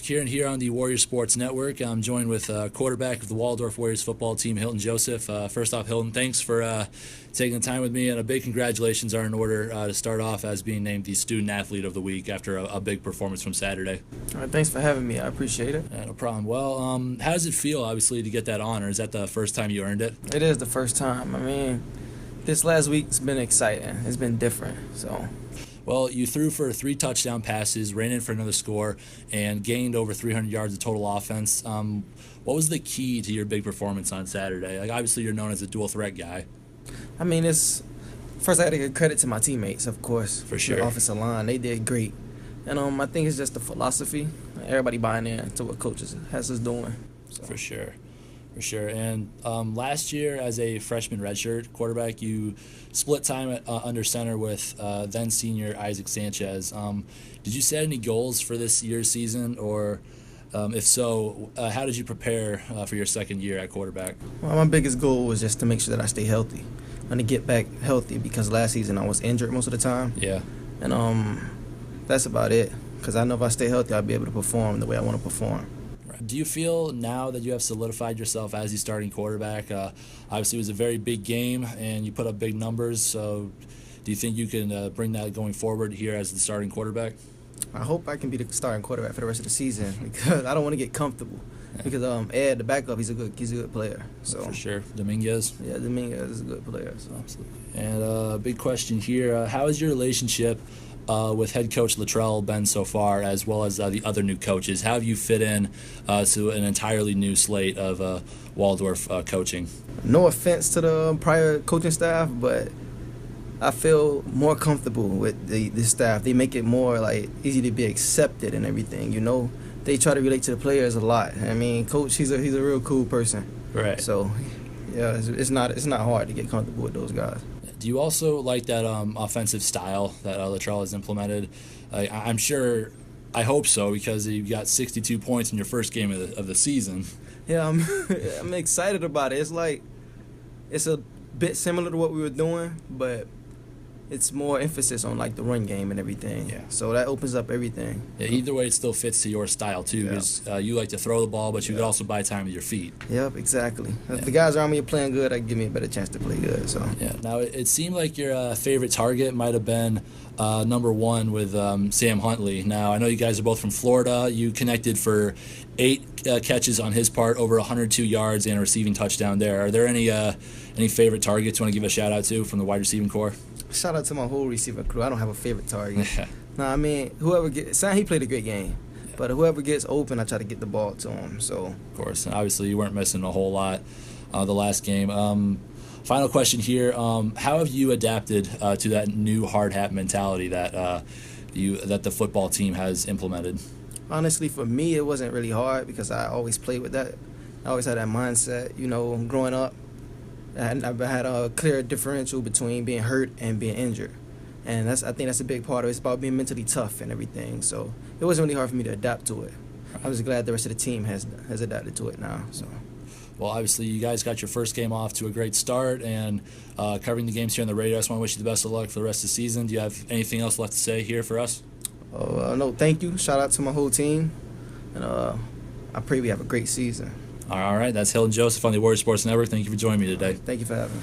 Kieran here on the Warriors Sports Network. I'm joined with quarterback of the Waldorf Warriors football team, Hilton Joseph. First off, Hilton, thanks for taking the time with me, and a big congratulations are in order to start off as being named the Student Athlete of the Week after a big performance from Saturday. All right, thanks for having me. I appreciate it. No problem. Well, how does it feel, obviously, to get that honor? Is that the first time you earned it? It is the first time. I mean, this last week's been exciting. It's been different, so... Well, you threw for 3 touchdown passes, ran in for another score, and gained over 300 yards of total offense. What was the key to your big performance on Saturday? Like, obviously, you're known as a dual threat guy. I mean, first I got to give credit to my teammates, of course. For sure. The offensive line, they did great. And I think it's just the philosophy. Everybody buying in to what coaches has us doing. So. For sure. And last year, as a freshman redshirt quarterback, you split time under center with then senior Isaac Sanchez. Did you set any goals for this year's season, or if so, how did you prepare for your second year at quarterback? Well, my biggest goal was just to make sure that I stay healthy and to get back healthy, because last season I was injured most of the time. Yeah. And that's about it, because I know if I stay healthy, I'll be able to perform the way I want to perform. Do you feel now that you have solidified yourself as the starting quarterback? Obviously, it was a very big game, and you put up big numbers. So do you think you can bring that going forward here as the starting quarterback? I hope I can be the starting quarterback for the rest of the season, because I don't want to get comfortable. Yeah. Because Ed, the backup, he's a good player. So for sure, Dominguez. Yeah, Dominguez is a good player. So. Absolutely. And big question here: how is your relationship with head coach Luttrell been so far, as well as the other new coaches? How have you fit in to an entirely new slate of Waldorf coaching? No offense to the prior coaching staff, but I feel more comfortable with the staff. They make it more like easy to be accepted and everything. You know, they try to relate to the players a lot. I mean, coach, he's a real cool person. Right. So, yeah, it's not hard to get comfortable with those guys. Do you also like that offensive style that Luttrell has implemented? I'm sure, I hope so, because you got 62 points in your first game of the season. Yeah, I'm excited about it. It's a bit similar to what we were doing, but it's more emphasis on like the run game and everything. Yeah. So that opens up everything. Yeah, either way, it still fits to your style too, because you like to throw the ball, but you could also buy time with your feet. Yep, exactly. If the guys around me are playing good, that give me a better chance to play good. So. Yeah. Now it seemed like your favorite target might have been number 1 with Sam Huntley. Now I know you guys are both from Florida. You connected for 8 catches on his part, over 102 yards and a receiving touchdown there. Are there any favorite targets you want to give a shout out to from the wide receiving core? Shout out to my whole receiver crew. I don't have a favorite target. No, I mean, whoever gets... Sam, he played a great game. Yeah. But whoever gets open, I try to get the ball to him. So. Of course. And obviously, you weren't missing a whole lot the last game. Final question here. How have you adapted to that new hard hat mentality that that the football team has implemented? Honestly, for me, it wasn't really hard, because I always played with that. I always had that mindset, you know, growing up. I've had a clear differential between being hurt and being injured. And I think that's a big part of it. It's about being mentally tough and everything. So it wasn't really hard for me to adapt to it. I'm just glad the rest of the team has adapted to it now. So. Well, obviously, you guys got your first game off to a great start, and covering the games here on the radio. I just want to wish you the best of luck for the rest of the season. Do you have anything else left to say here for us? No, thank you. Shout out to my whole team. And I pray we have a great season. All right, that's Hilton Joseph on the Warriors Sports Network. Thank you for joining me today. Thank you for having me.